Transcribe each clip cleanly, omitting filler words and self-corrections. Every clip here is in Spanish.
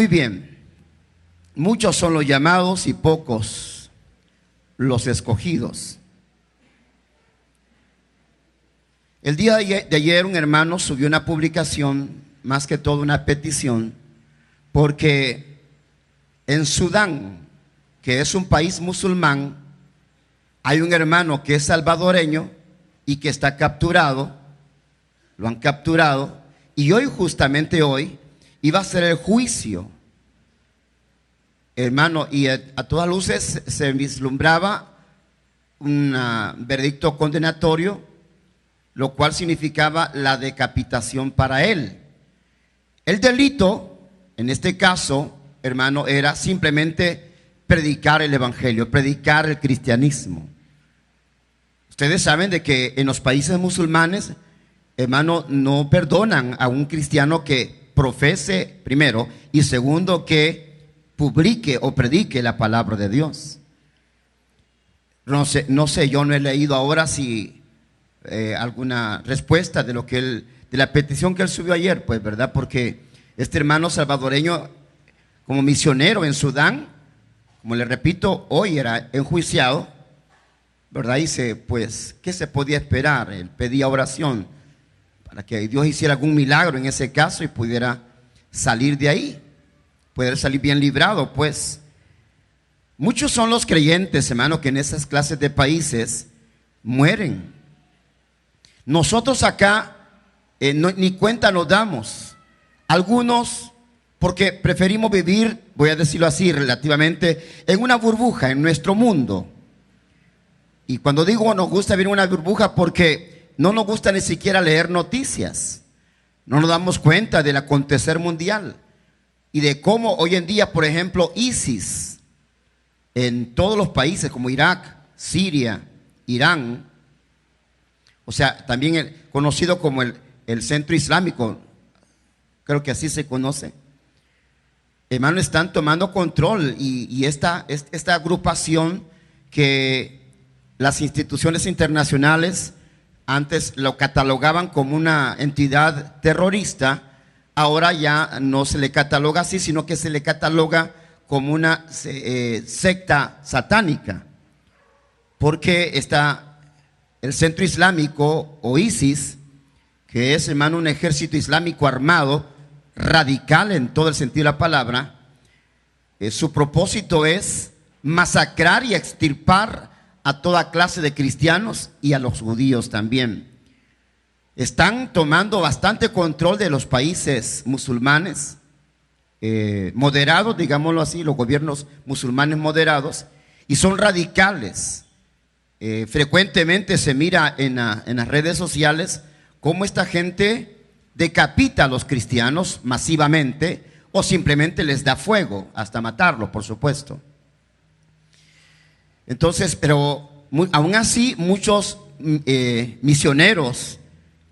Muy bien. Muchos son los llamados y pocos los escogidos. El día de ayer un hermano subió una publicación, más que todo una petición, porque en Sudán, que es un país musulmán, hay un hermano que es salvadoreño y que está capturado, lo han capturado, y hoy, justamente hoy, iba a ser el juicio, hermano, y a todas luces se vislumbraba un veredicto condenatorio, lo cual significaba la decapitación para él. El delito, en este caso, hermano, era simplemente predicar el evangelio, predicar el cristianismo. Ustedes saben de que en los países musulmanes, hermano, no perdonan a un cristiano que profese primero y segundo que publique o predique la palabra de Dios. No sé, yo no he leído ahora si alguna respuesta de lo que de la petición que él subió ayer, pues, ¿verdad? Porque este hermano salvadoreño, como misionero en Sudán, como le repito, hoy era enjuiciado, ¿verdad? Dice, pues, ¿qué se podía esperar? Él pedía oración para que Dios hiciera algún milagro en ese caso y pudiera salir de ahí, poder salir bien librado, pues. Muchos son los creyentes, hermano, que en esas clases de países mueren. Nosotros acá ni cuenta nos damos. Algunos, porque preferimos vivir, voy a decirlo así, relativamente, en una burbuja, en nuestro mundo. Y cuando digo nos gusta vivir en una burbuja, porque no nos gusta ni siquiera leer noticias. No nos damos cuenta del acontecer mundial y de cómo hoy en día, por ejemplo, ISIS, en todos los países como Irak, Siria, Irán, o sea, también conocido como el Centro Islámico, creo que así se conoce, hermano, están tomando control y esta agrupación que las instituciones internacionales antes lo catalogaban como una entidad terrorista, ahora ya no se le cataloga así, sino que se le cataloga como una secta satánica, porque está el Centro Islámico o ISIS, que es, hermano, un ejército islámico armado, radical en todo el sentido de la palabra. Su propósito es masacrar y extirpar a toda clase de cristianos y a los judíos también. Están tomando bastante control de los países musulmanes, moderados, digámoslo así, los gobiernos musulmanes moderados, y son radicales. Frecuentemente se mira en las redes sociales cómo esta gente decapita a los cristianos masivamente o simplemente les da fuego hasta matarlos, por supuesto. Entonces, pero aún así muchos misioneros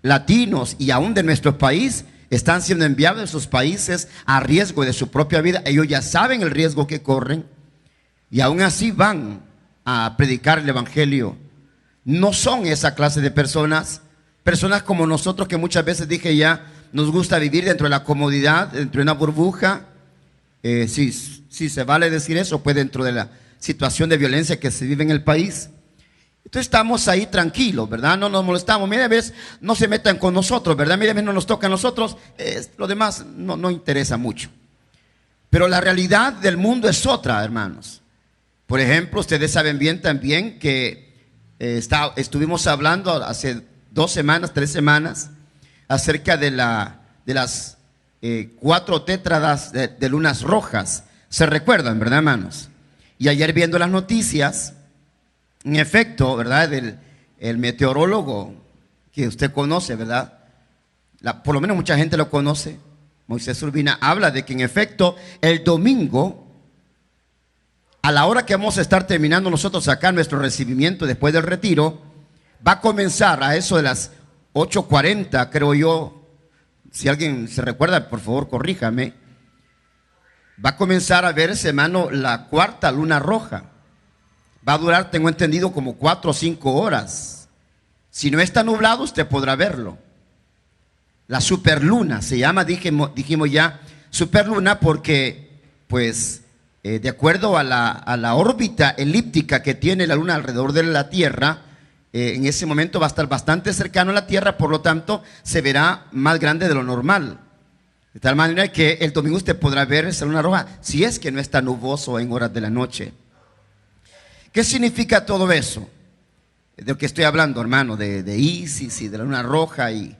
latinos y aún de nuestro país están siendo enviados a esos países a riesgo de su propia vida. Ellos ya saben el riesgo que corren y aún así van a predicar el evangelio. No son esa clase de personas como nosotros, que muchas veces dije ya, nos gusta vivir dentro de la comodidad, dentro de una burbuja. Sí, se vale decir eso, pues dentro de la situación de violencia que se vive en el país. Entonces estamos ahí tranquilos, ¿verdad? No nos molestamos. Mira, ves, no se metan con nosotros, ¿verdad? Mira, ves, no nos toca a nosotros. Lo demás no interesa mucho. Pero la realidad del mundo es otra, hermanos. Por ejemplo, ustedes saben bien también que estuvimos hablando hace 2 semanas, 3 semanas, acerca de las 4 tétradas de lunas rojas. ¿Se recuerdan, verdad, hermanos? Y ayer viendo las noticias, en efecto, ¿verdad? El meteorólogo que usted conoce, ¿verdad? Por lo menos mucha gente lo conoce, Moisés Urbina, habla de que en efecto el domingo, a la hora que vamos a estar terminando nosotros acá nuestro recibimiento después del retiro, va a comenzar a eso de las 8:40, creo yo. Si alguien se recuerda, por favor, corríjame. Va a comenzar a verse, hermano, la 4ª luna roja. Va a durar, tengo entendido, como 4 o 5 horas. Si no está nublado, usted podrá verlo. La superluna se llama, dijimos ya, superluna, porque pues de acuerdo a la órbita elíptica que tiene la Luna alrededor de la Tierra, en ese momento va a estar bastante cercano a la Tierra, por lo tanto se verá más grande de lo normal. De tal manera que el domingo usted podrá ver esa luna roja, si es que no está nuboso en horas de la noche. ¿Qué significa todo eso? De lo que estoy hablando, hermano, de Isis y de la luna roja y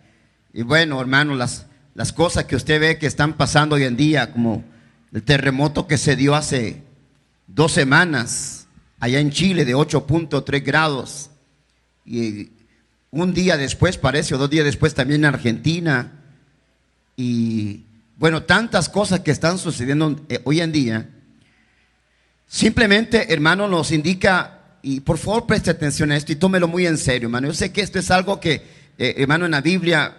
bueno, hermano, las cosas que usted ve que están pasando hoy en día, como el terremoto que se dio hace 2 semanas allá en Chile de 8.3 grados y un día después parece, o 2 días después también en Argentina. Y bueno, tantas cosas que están sucediendo hoy en día. Simplemente, hermano, nos indica, y por favor preste atención a esto y tómelo muy en serio, hermano. Yo sé que esto es algo que, hermano, en la Biblia,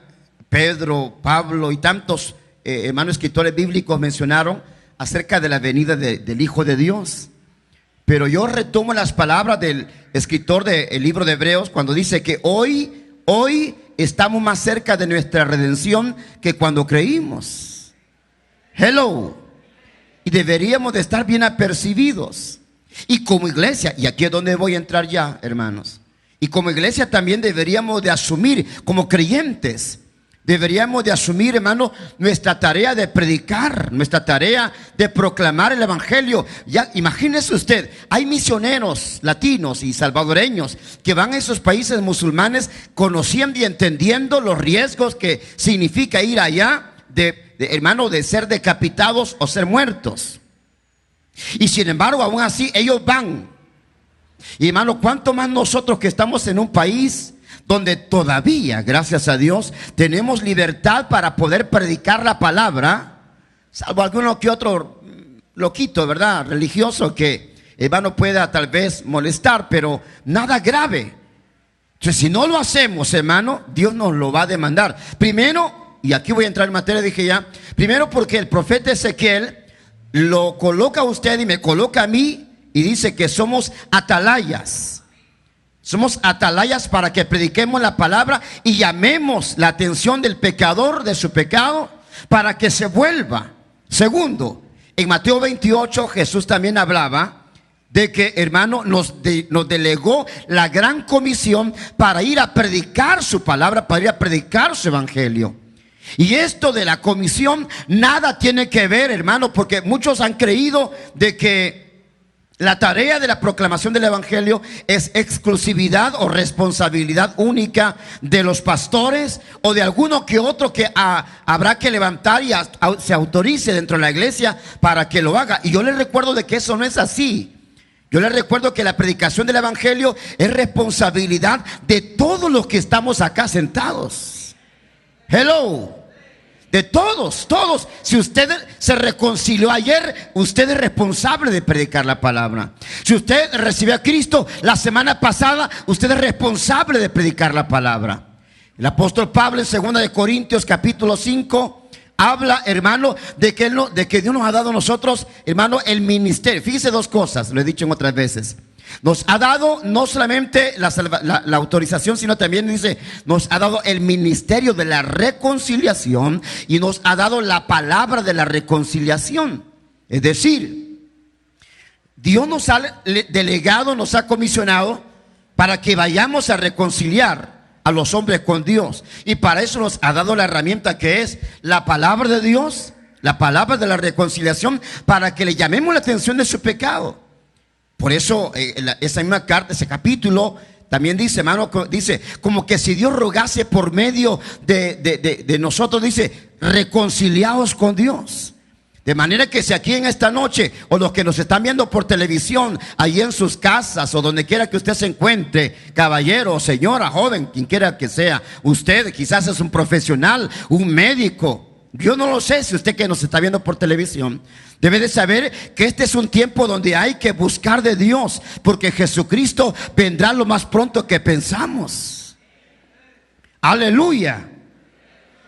Pedro, Pablo y tantos, hermanos, escritores bíblicos mencionaron acerca de la venida del Hijo de Dios. Pero yo retomo las palabras del escritor del libro de Hebreos cuando dice que hoy estamos más cerca de nuestra redención que cuando creímos. Hello. Y deberíamos de estar bien apercibidos. Y como iglesia, y aquí es donde voy a entrar ya, hermanos. Y como iglesia también deberíamos de asumir, como creyentes, deberíamos de asumir, hermano, nuestra tarea de predicar, nuestra tarea de proclamar el evangelio. Ya imagínese usted, hay misioneros latinos y salvadoreños que van a esos países musulmanes conociendo y entendiendo los riesgos que significa ir allá, hermano, de ser decapitados o ser muertos. Y sin embargo, aún así, ellos van. Y hermano, ¿cuánto más nosotros que estamos en un país donde todavía, gracias a Dios, tenemos libertad para poder predicar la palabra, salvo alguno que otro loquito, ¿verdad?, religioso que, hermano, pueda tal vez molestar, pero nada grave. Entonces, si no lo hacemos, hermano, Dios nos lo va a demandar. Primero, y aquí voy a entrar en materia, dije ya, primero porque el profeta Ezequiel lo coloca a usted y me coloca a mí y dice que somos atalayas. Somos atalayas para que prediquemos la palabra y llamemos la atención del pecador de su pecado para que se vuelva. Segundo, en Mateo 28 Jesús también hablaba de que, hermano, nos delegó la gran comisión para ir a predicar su palabra, para ir a predicar su evangelio. Y esto de la comisión nada tiene que ver, hermano, porque muchos han creído de que la tarea de la proclamación del evangelio es exclusividad o responsabilidad única de los pastores o de alguno que otro que habrá que levantar y se autorice dentro de la iglesia para que lo haga. Y yo les recuerdo de que eso no es así. Yo les recuerdo que la predicación del evangelio es responsabilidad de todos los que estamos acá sentados. Hello. De todos. Si usted se reconcilió ayer, usted es responsable de predicar la palabra. Si usted recibió a Cristo la semana pasada, usted es responsable de predicar la palabra. El apóstol Pablo en 2 Corintios capítulo 5 habla, hermano, de que Dios nos ha dado a nosotros, hermano, el ministerio. Fíjese 2 cosas, lo he dicho en otras veces. Nos ha dado no solamente la autorización, sino también dice, nos ha dado el ministerio de la reconciliación y nos ha dado la palabra de la reconciliación. Es decir, Dios nos ha delegado, nos ha comisionado para que vayamos a reconciliar a los hombres con Dios. Y para eso nos ha dado la herramienta que es la palabra de Dios, la palabra de la reconciliación, para que le llamemos la atención de su pecado. Por eso esa misma carta, ese capítulo también dice, hermano, dice como que si Dios rogase por medio de nosotros, dice, reconciliaos con Dios. De manera que si aquí en esta noche, o los que nos están viendo por televisión, allí en sus casas o donde quiera que usted se encuentre, caballero, señora, joven, quien quiera que sea, usted quizás es un profesional, un médico. Yo no lo sé, si usted que nos está viendo por televisión debe de saber que este es un tiempo donde hay que buscar de Dios, porque Jesucristo vendrá lo más pronto que pensamos. Aleluya.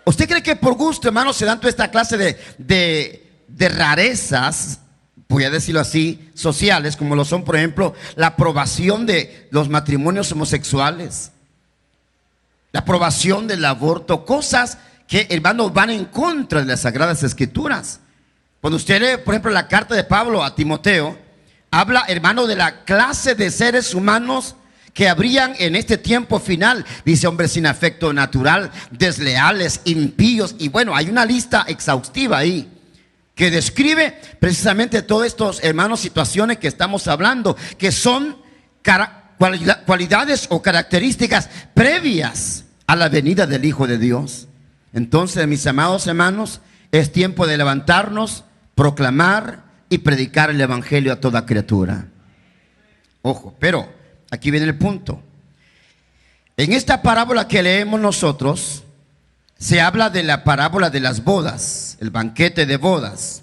¿Usted cree que por gusto, hermano, se dan toda esta clase de rarezas, voy a decirlo así, sociales, como lo son, por ejemplo, la aprobación de los matrimonios homosexuales, la aprobación del aborto, cosas que, hermanos, van en contra de las Sagradas Escrituras? Cuando usted lee, por ejemplo, la carta de Pablo a Timoteo, habla, hermano, de la clase de seres humanos que habrían en este tiempo final. Dice: hombres sin afecto natural, desleales, impíos. Y bueno, hay una lista exhaustiva ahí que describe precisamente todas estas, hermanos, situaciones que estamos hablando, que son cualidades o características previas a la venida del Hijo de Dios. Entonces, mis amados hermanos, es tiempo de levantarnos, proclamar y predicar el evangelio a toda criatura. Ojo, pero aquí viene el punto. En esta parábola que leemos nosotros, se habla de la parábola de las bodas, el banquete de bodas,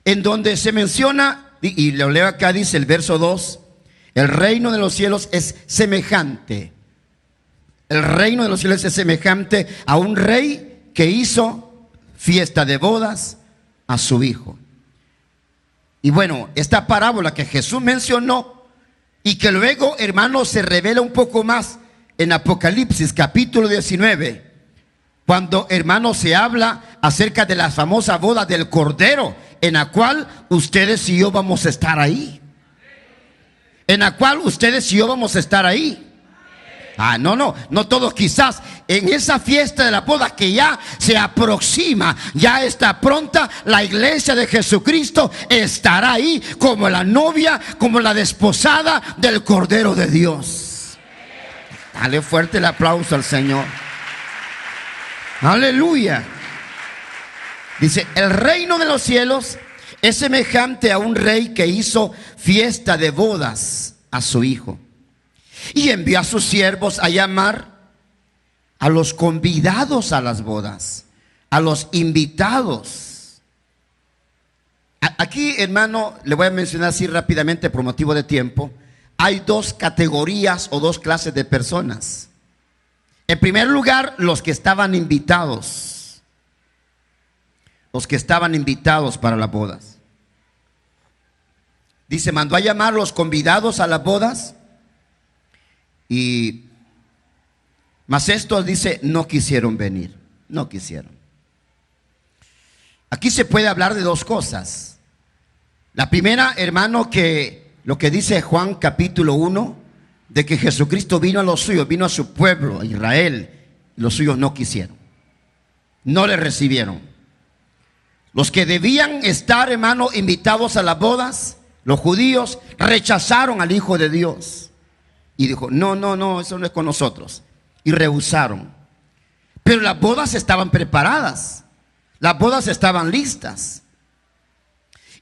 en donde se menciona, y lo leo acá, dice el verso 2, el reino de los cielos es semejante. El reino de los cielos es semejante a un rey que hizo fiesta de bodas a su hijo. Y bueno, esta parábola que Jesús mencionó y que luego, hermanos, se revela un poco más en Apocalipsis capítulo 19, cuando, hermanos, se habla acerca de la famosa boda del Cordero, en la cual ustedes y yo vamos a estar ahí. En la cual ustedes y yo vamos a estar ahí. No todos quizás. En esa fiesta de la boda que ya se aproxima, ya está pronta, la iglesia de Jesucristo estará ahí como la novia, como la desposada del Cordero de Dios. Dale fuerte el aplauso al Señor. Aleluya. Dice: el reino de los cielos es semejante a un rey que hizo fiesta de bodas a su hijo, y envió a sus siervos a llamar a los convidados a las bodas, a los invitados. Aquí, hermano, le voy a mencionar así rápidamente por motivo de tiempo. Hay dos categorías o dos clases de personas. En primer lugar, los que estaban invitados. Los que estaban invitados para las bodas. Dice: mandó a llamar a los convidados a las bodas. Y mas estos, dice, no quisieron venir. No quisieron. Aquí se puede hablar de dos cosas. La primera, hermano, que lo que dice Juan capítulo 1, de que Jesucristo vino a los suyos, vino a su pueblo, a Israel, y los suyos no quisieron, no le recibieron. Los que debían estar, hermano, invitados a las bodas, los judíos, rechazaron al Hijo de Dios y dijo: no, eso no es con nosotros, y rehusaron. Pero las bodas estaban preparadas, las bodas estaban listas.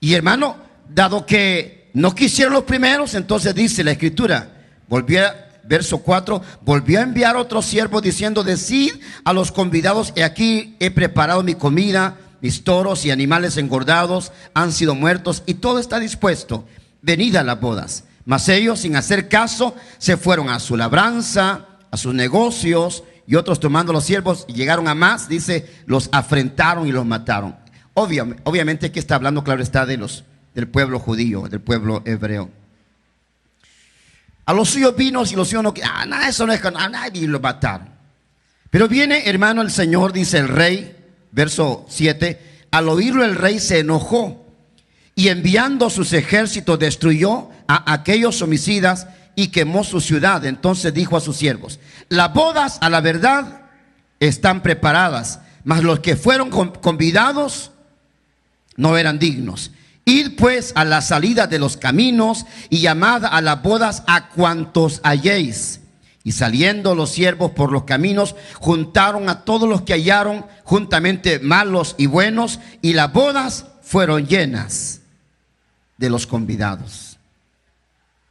Y, hermano, dado que no quisieron los primeros, entonces dice la Escritura, verso 4, volvió a enviar otros siervos diciendo: decid a los convidados, he aquí he preparado mi comida, mis toros y animales engordados han sido muertos y todo está dispuesto, venid a las bodas. Mas ellos, sin hacer caso, se fueron a su labranza, a sus negocios, y otros, tomando los siervos, llegaron a más, dice, los afrentaron y los mataron. Obviamente que está hablando, claro está, del pueblo judío, del pueblo hebreo. A los suyos vino y los suyos no, eso no es con nadie, y lo mataron. Pero viene, hermano, el Señor, dice el rey, verso 7, al oírlo el rey se enojó y enviando sus ejércitos destruyó a aquellos homicidas y quemó su ciudad. Entonces dijo a sus siervos: las bodas a la verdad están preparadas, mas los que fueron convidados no eran dignos. Id pues a la salida de los caminos y llamad a las bodas a cuantos halléis. Y saliendo los siervos por los caminos, juntaron a todos los que hallaron, juntamente malos y buenos, y las bodas fueron llenas de los convidados.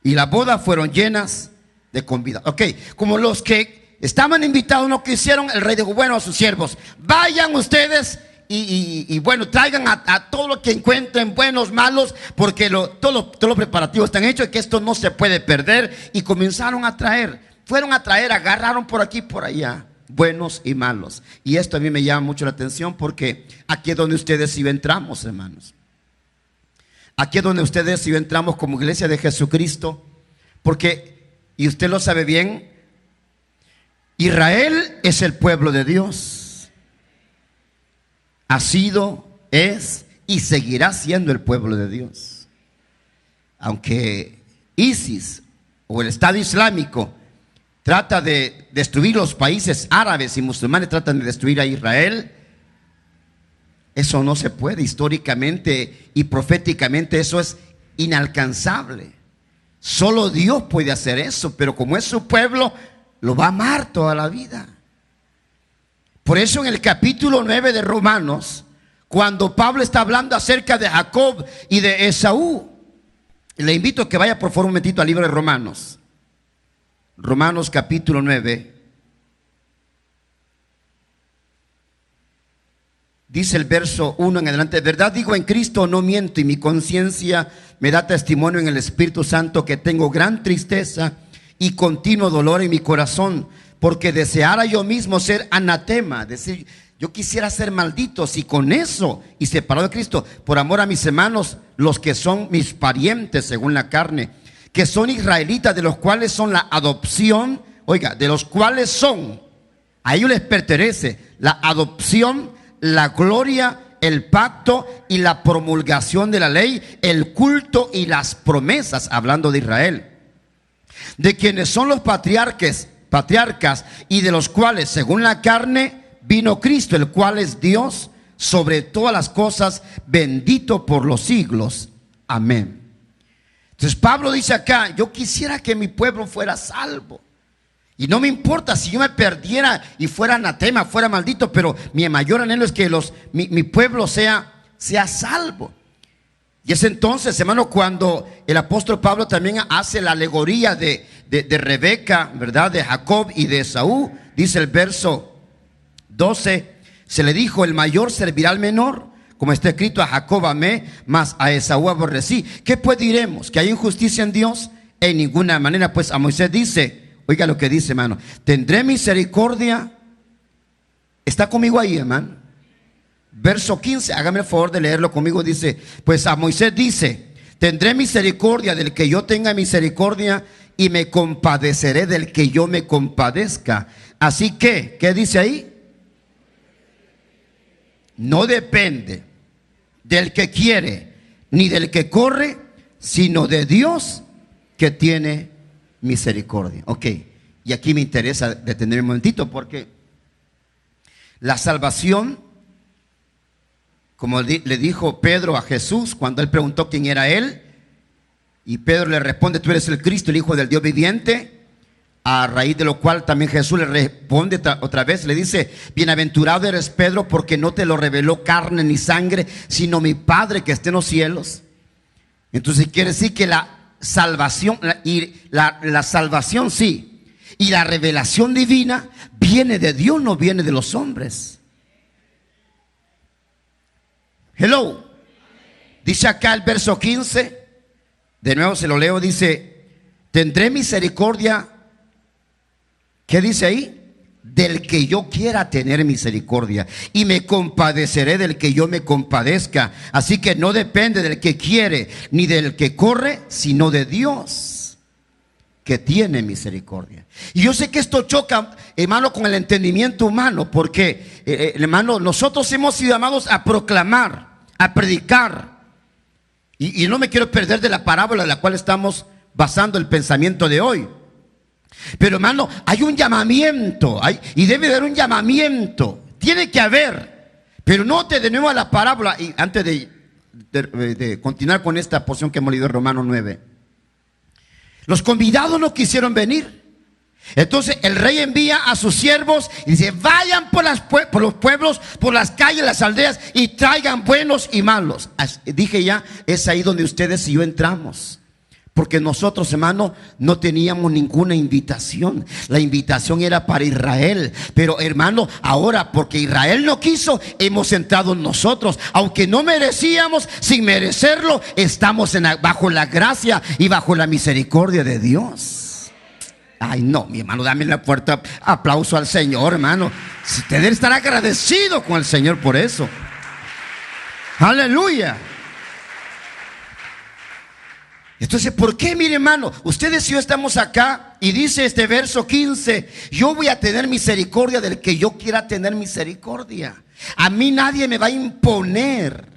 Y las bodas fueron llenas de convidados. Ok, como los que estaban invitados no quisieron, el rey dijo: bueno, a sus siervos, vayan ustedes y bueno, traigan a todo lo que encuentren, buenos, malos, porque todos los preparativos están hechos y que esto no se puede perder. Y comenzaron a traer. Fueron a traer, agarraron por aquí y por allá, buenos y malos. Y esto a mí me llama mucho la atención, porque aquí es donde ustedes y yo entramos, hermanos. Aquí es donde ustedes y yo entramos como iglesia de Jesucristo. Porque, y usted lo sabe bien, Israel es el pueblo de Dios. Ha sido, es y seguirá siendo el pueblo de Dios. Aunque ISIS o el Estado Islámico trata de destruir los países árabes y musulmanes, tratan de destruir a Israel, eso no se puede. Históricamente y proféticamente eso es inalcanzable. Solo Dios puede hacer eso, pero como es su pueblo, lo va a amar toda la vida. Por eso en el capítulo 9 de Romanos, cuando Pablo está hablando acerca de Jacob y de Esaú, le invito a que vaya por favor un momentito al libro de Romanos. Romanos capítulo 9. Dice el verso 1 en adelante: verdad digo en Cristo, no miento, y mi conciencia me da testimonio en el Espíritu Santo que tengo gran tristeza y continuo dolor en mi corazón, porque deseara yo mismo ser anatema, decir, yo quisiera ser maldito, si con eso y separado de Cristo, por amor a mis hermanos, los que son mis parientes según la carne, que son israelitas, de los cuales son la adopción, oiga, de los cuales son, a ellos les pertenece la adopción, la gloria, el pacto y la promulgación de la ley, el culto y las promesas, hablando de Israel, de quienes son los patriarcas, y de los cuales según la carne vino Cristo, el cual es Dios sobre todas las cosas, bendito por los siglos. Amén. Entonces Pablo dice acá, yo quisiera que mi pueblo fuera salvo. Y no me importa si yo me perdiera y fuera anatema, fuera maldito, pero mi mayor anhelo es que mi pueblo sea salvo. Y es entonces, hermano, cuando el apóstol Pablo también hace la alegoría de Rebeca, ¿verdad? De Jacob y de Esaú. Dice el verso 12, se le dijo, el mayor servirá al menor, como está escrito, a Jacob amé, mas a Esaú aborrecí. ¿Qué pues diremos? ¿Que hay injusticia en Dios? En ninguna manera. Pues a Moisés dice, oiga lo que dice, hermano, tendré misericordia. ¿Está conmigo ahí, hermano? Verso 15, hágame el favor de leerlo conmigo. Dice, pues a Moisés dice, tendré misericordia del que yo tenga misericordia y me compadeceré del que yo me compadezca. Así que, ¿qué dice ahí? No depende del que quiere ni del que corre, sino de Dios que tiene misericordia. Ok, y aquí me interesa detenerme un momentito, porque la salvación, como le dijo Pedro a Jesús cuando él preguntó quién era él, y Pedro le responde, tú eres el Cristo, el Hijo del Dios viviente. A raíz de lo cual también Jesús le responde otra vez, le dice, bienaventurado eres Pedro, porque no te lo reveló carne ni sangre, sino mi Padre que está en los cielos. Entonces quiere decir que la salvación, la salvación sí, y la revelación divina viene de Dios, no viene de los hombres. Hello. Dice acá el verso 15, de nuevo se lo leo, dice, tendré misericordia. ¿Qué dice ahí? Del que yo quiera tener misericordia, y me compadeceré del que yo me compadezca. Así que no depende del que quiere ni del que corre, sino de Dios que tiene misericordia. Y yo sé que esto choca, hermano, con el entendimiento humano, porque hermano, nosotros hemos sido llamados a proclamar, a predicar, y no me quiero perder de la parábola en la cual estamos basando el pensamiento de hoy. Pero hermano, hay un llamamiento, y debe haber un llamamiento, tiene que haber. Pero no te de nuevo a la parábola. Y antes de continuar con esta porción que hemos leído en Romanos 9, los convidados no quisieron venir. Entonces el rey envía a sus siervos y dice, vayan por los pueblos, por las calles, las aldeas, y traigan buenos y malos. Dije ya, es ahí donde ustedes y yo entramos. Porque nosotros, hermano, no teníamos ninguna invitación. La invitación era para Israel. Pero, hermano, ahora porque Israel no quiso, hemos entrado nosotros. Aunque no merecíamos, sin merecerlo, estamos bajo la gracia y bajo la misericordia de Dios. Ay, no, mi hermano, dame un fuerte aplauso al Señor, hermano. Usted debe estar agradecido con el Señor por eso. Aleluya. Entonces, ¿por qué, mire, hermano? Ustedes y yo estamos acá y dice este verso 15, yo voy a tener misericordia del que yo quiera tener misericordia. A mí nadie me va a imponer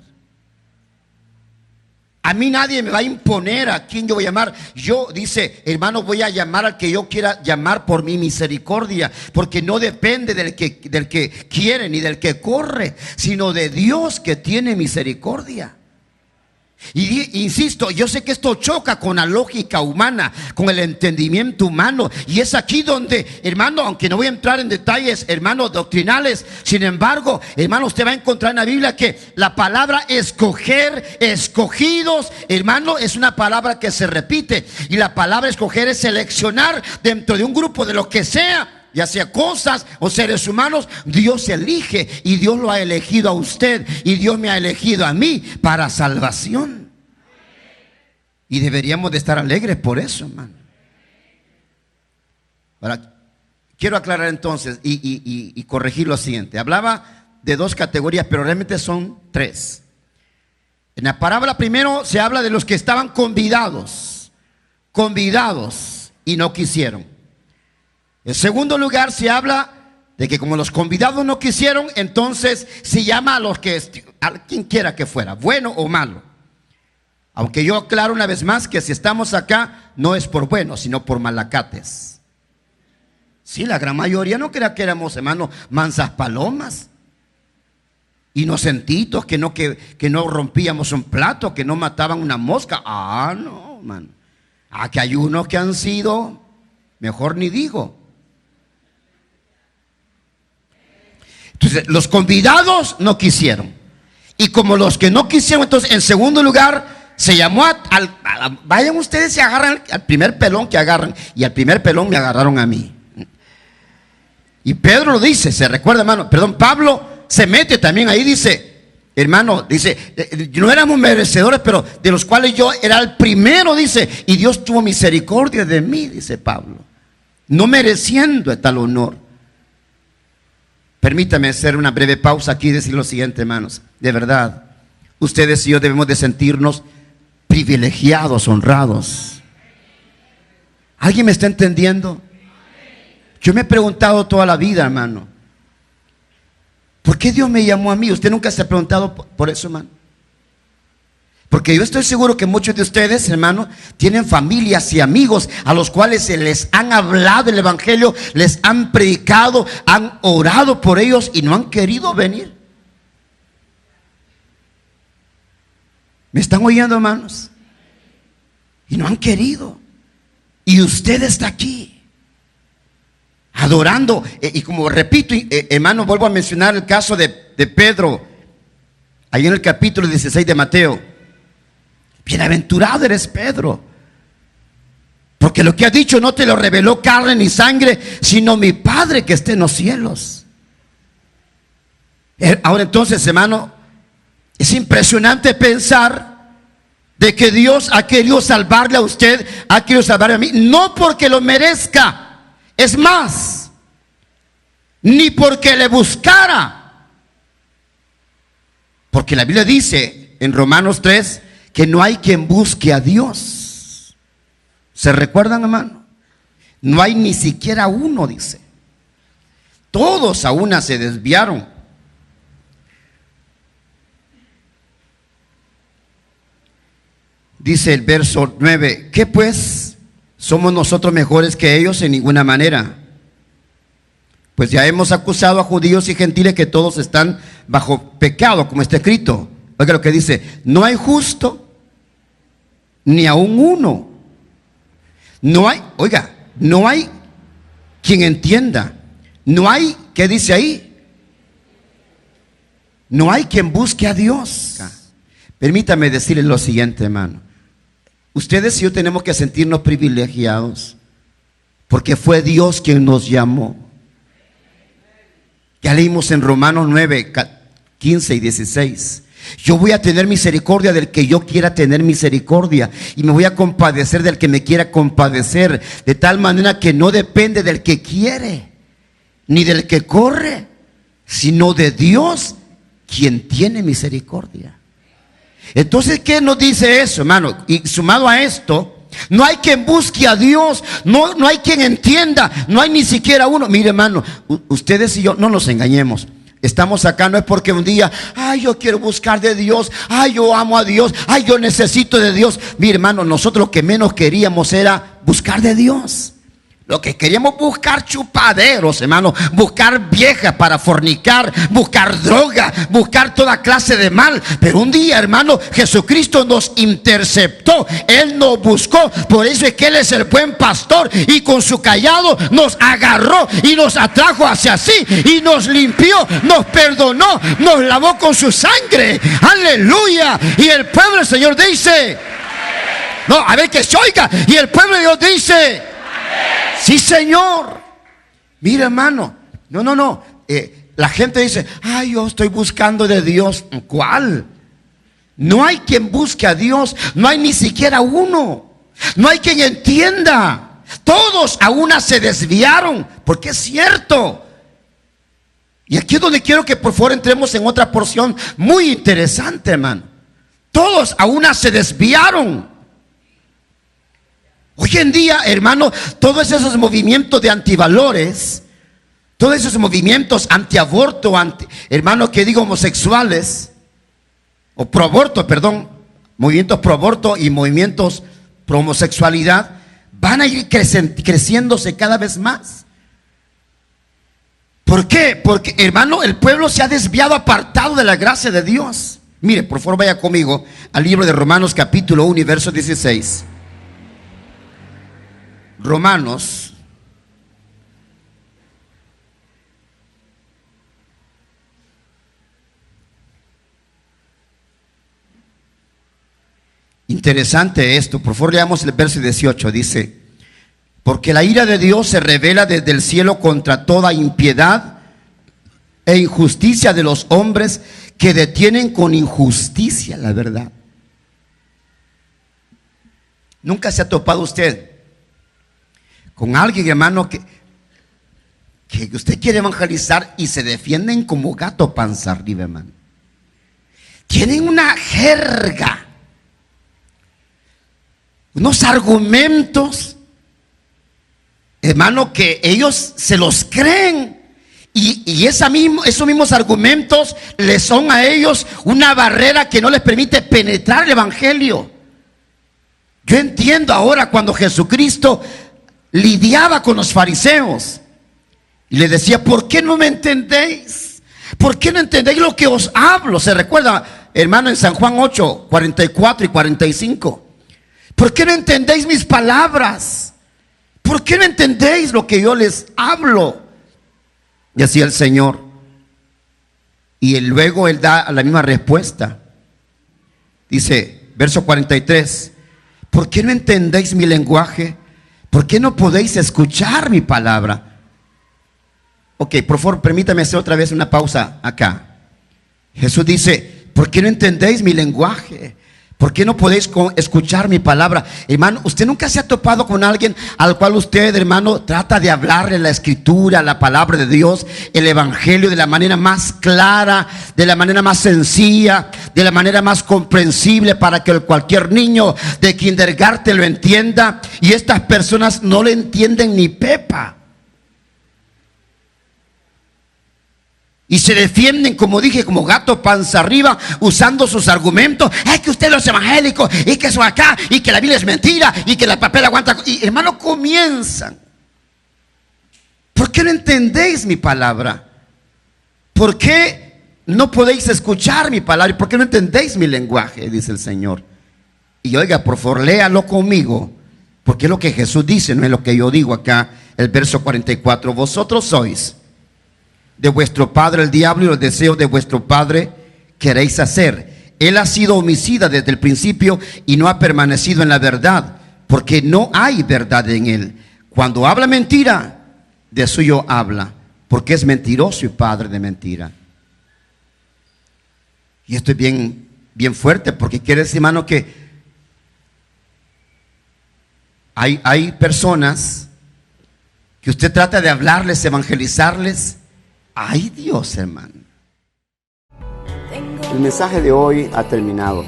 A mí nadie me va a imponer a quién yo voy a llamar. Yo, dice, hermano, voy a llamar al que yo quiera llamar por mi misericordia, porque no depende del que quiere ni del que corre, sino de Dios que tiene misericordia. Y insisto, yo sé que esto choca con la lógica humana, con el entendimiento humano, y es aquí donde, hermano, aunque no voy a entrar en detalles, hermano, doctrinales, sin embargo, hermano, usted va a encontrar en la Biblia que la palabra escoger, escogidos, hermano, es una palabra que se repite, y la palabra escoger es seleccionar dentro de un grupo de lo que sea, ya sea cosas o seres humanos. Dios elige, y Dios lo ha elegido a usted, y Dios me ha elegido a mí para salvación. Y deberíamos de estar alegres por eso, hermano. Ahora, quiero aclarar entonces y corregir lo siguiente. Hablaba de dos categorías, pero realmente son tres. En la parábola primero se habla de los que estaban convidados y no quisieron. En segundo lugar se habla de que como los convidados no quisieron, entonces se llama a quien quiera que fuera, bueno o malo. Aunque yo aclaro una vez más que si estamos acá no es por bueno, sino por malacates. Sí, la gran mayoría no crea que éramos, hermanos, mansas palomas, inocentitos, que no rompíamos un plato, que no mataban una mosca. Ah, no, hermano. Que hay unos que han sido, mejor ni digo. Entonces, los convidados no quisieron. Y como los que no quisieron, entonces, en segundo lugar, se llamó vayan ustedes y agarran al primer pelón que agarran. Y al primer pelón me agarraron a mí. Y Pedro lo dice, se recuerda, hermano. Pablo se mete también ahí, dice, hermano, dice, no éramos merecedores, pero de los cuales yo era el primero, dice. Y Dios tuvo misericordia de mí, dice Pablo, no mereciendo tal honor. Permítame hacer una breve pausa aquí y decir lo siguiente, hermanos. De verdad, ustedes y yo debemos de sentirnos privilegiados, honrados. ¿Alguien me está entendiendo? Yo me he preguntado toda la vida, hermano, ¿por qué Dios me llamó a mí? ¿Usted nunca se ha preguntado por eso, hermano? Porque yo estoy seguro que muchos de ustedes, hermano, tienen familias y amigos a los cuales se les han hablado el evangelio, les han predicado, han orado por ellos y no han querido venir. ¿Me están oyendo, hermanos? Y no han querido. Y usted está aquí, adorando. Y como repito, hermano, vuelvo a mencionar el caso de Pedro, ahí en el capítulo 16 de Mateo. Bienaventurado eres, Pedro, porque lo que ha dicho no te lo reveló carne ni sangre, sino mi Padre que está en los cielos. Ahora entonces, hermano, es impresionante pensar de que Dios ha querido salvarle a usted, ha querido salvarle a mí, no porque lo merezca, es más, ni porque le buscara, porque la Biblia dice en Romanos 3 que no hay quien busque a Dios. ¿Se recuerdan, hermano? No hay ni siquiera uno, dice. Todos a una se desviaron. Dice el verso 9, ¿qué pues? ¿Somos nosotros mejores que ellos? En ninguna manera. Pues ya hemos acusado a judíos y gentiles que todos están bajo pecado, como está escrito. Oiga lo que dice, no hay justo ni aún uno. No hay, oiga, no hay quien entienda. No hay, ¿qué dice ahí? No hay quien busque a Dios. Permítame decirles lo siguiente, hermano. Ustedes y yo tenemos que sentirnos privilegiados, porque fue Dios quien nos llamó. Ya leímos en Romanos 9, 15 y 16. Yo voy a tener misericordia del que yo quiera tener misericordia, y me voy a compadecer del que me quiera compadecer, de tal manera que no depende del que quiere ni del que corre, sino de Dios quien tiene misericordia. Entonces, ¿qué nos dice eso, hermano? Y sumado a esto, no hay quien busque a Dios, no hay quien entienda, no hay ni siquiera uno. Mire, hermano, ustedes y yo, no nos engañemos. estamos acá no es porque un día, ay, yo quiero buscar de Dios, ay, yo amo a Dios, ay, yo necesito de Dios. Mi hermano, nosotros lo que menos queríamos era buscar de Dios. Lo que queríamos buscar chupaderos, hermano, buscar viejas para fornicar, buscar droga, buscar toda clase de mal. Pero un día, hermano, Jesucristo nos interceptó, Él nos buscó. Por eso es que Él es el buen pastor, y con su cayado nos agarró y nos atrajo hacia sí, y nos limpió, nos perdonó, nos lavó con su sangre. Aleluya. Y el pueblo del Señor dice, no, a ver que se oiga. Y el pueblo de Dios dice, sí, Señor. Mira, hermano, no. La gente dice, ay, yo estoy buscando de Dios. ¿Cuál? No hay quien busque a Dios. No hay ni siquiera uno. No hay quien entienda. Todos a una se desviaron. Porque es cierto. Y aquí es donde quiero que por favor entremos en otra porción muy interesante, hermano. Todos a una se desviaron. Hoy en día, hermano, todos esos movimientos de antivalores, todos esos movimientos antiaborto, hermano, que digo homosexuales, o proaborto, perdón, movimientos proaborto y movimientos pro homosexualidad, van a ir creciéndose cada vez más. ¿Por qué? Porque, hermano, el pueblo se ha desviado, apartado de la gracia de Dios. Mire, por favor, vaya conmigo al libro de Romanos capítulo 1 y verso 16. Romanos interesante esto, por favor leamos el verso 18, dice, porque la ira de Dios se revela desde el cielo contra toda impiedad e injusticia de los hombres que detienen con injusticia la verdad. ¿Nunca se ha topado usted con alguien, hermano, que usted quiere evangelizar y se defienden como gato panza arriba, hermano? Tienen una jerga, unos argumentos, hermano, que ellos se los creen. Y esos mismos argumentos les son a ellos una barrera que no les permite penetrar el evangelio. Yo entiendo ahora cuando Jesucristo lidiaba con los fariseos y le decía, ¿por qué no me entendéis? ¿Por qué no entendéis lo que os hablo? Se recuerda, hermano, en San Juan 8, 44 y 45. ¿Por qué no entendéis mis palabras? ¿Por qué no entendéis lo que yo les hablo? Y así el Señor. Y luego Él da la misma respuesta. Dice, verso 43, ¿por qué no entendéis mi lenguaje? ¿Por qué no podéis escuchar mi palabra? Ok, por favor, permítame hacer otra vez una pausa acá. Jesús dice, ¿por qué no entendéis mi lenguaje? ¿Por qué no podéis escuchar mi palabra? Hermano, usted nunca se ha topado con alguien al cual usted, hermano, trata de hablarle la escritura, la palabra de Dios, el evangelio de la manera más clara, de la manera más sencilla, de la manera más comprensible para que cualquier niño de kindergarten lo entienda, y estas personas no le entienden ni pepa? Y se defienden, como dije, como gato panza arriba, usando sus argumentos. Es que usted los evangélicos, y que eso acá, y que la Biblia es mentira, y que la papel aguanta. Y hermano, comienzan. ¿Por qué no entendéis mi palabra? ¿Por qué no podéis escuchar mi palabra? ¿Y por qué no entendéis mi lenguaje? Dice el Señor. Y oiga, por favor, léalo conmigo, porque es lo que Jesús dice, no es lo que yo digo acá. El verso 44, vosotros sois de vuestro padre el diablo, y los deseos de vuestro padre queréis hacer. Él ha sido homicida desde el principio y no ha permanecido en la verdad, porque no hay verdad en él. Cuando habla mentira, de suyo habla, porque es mentiroso y padre de mentira. Y esto es bien fuerte, porque quiere decir, hermano, que hay personas que usted trata de hablarles, evangelizarles. ¡Ay, Dios, hermano! El mensaje de hoy ha terminado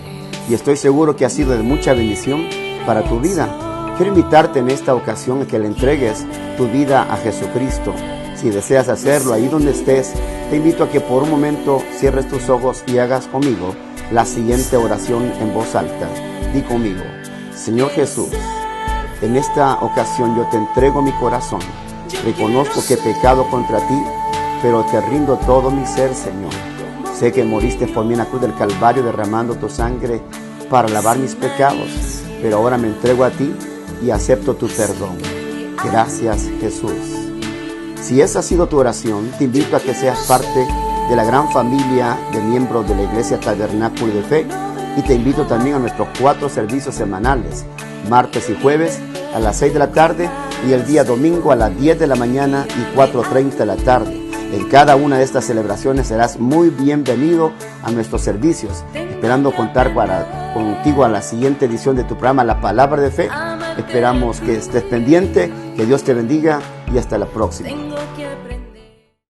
y estoy seguro que ha sido de mucha bendición para tu vida. Quiero invitarte en esta ocasión a que le entregues tu vida a Jesucristo. Si deseas hacerlo ahí donde estés, te invito a que por un momento cierres tus ojos y hagas conmigo la siguiente oración en voz alta. Di conmigo: Señor Jesús, en esta ocasión yo te entrego mi corazón. Reconozco que he pecado contra ti, pero te rindo todo mi ser, Señor. Sé que moriste por mí en la cruz del Calvario derramando tu sangre para lavar mis pecados, pero ahora me entrego a ti y acepto tu perdón. Gracias, Jesús. Si esa ha sido tu oración, te invito a que seas parte de la gran familia de miembros de la Iglesia Tabernáculo de Fe, y te invito también a nuestros 4 servicios semanales, martes y jueves a las 6 de la tarde y el día domingo a las 10 de la mañana y 4:30 de la tarde. En cada una de estas celebraciones serás muy bienvenido a nuestros servicios, esperando contar contigo a la siguiente edición de tu programa La Palabra de Fe. Esperamos que estés pendiente, que Dios te bendiga y hasta la próxima.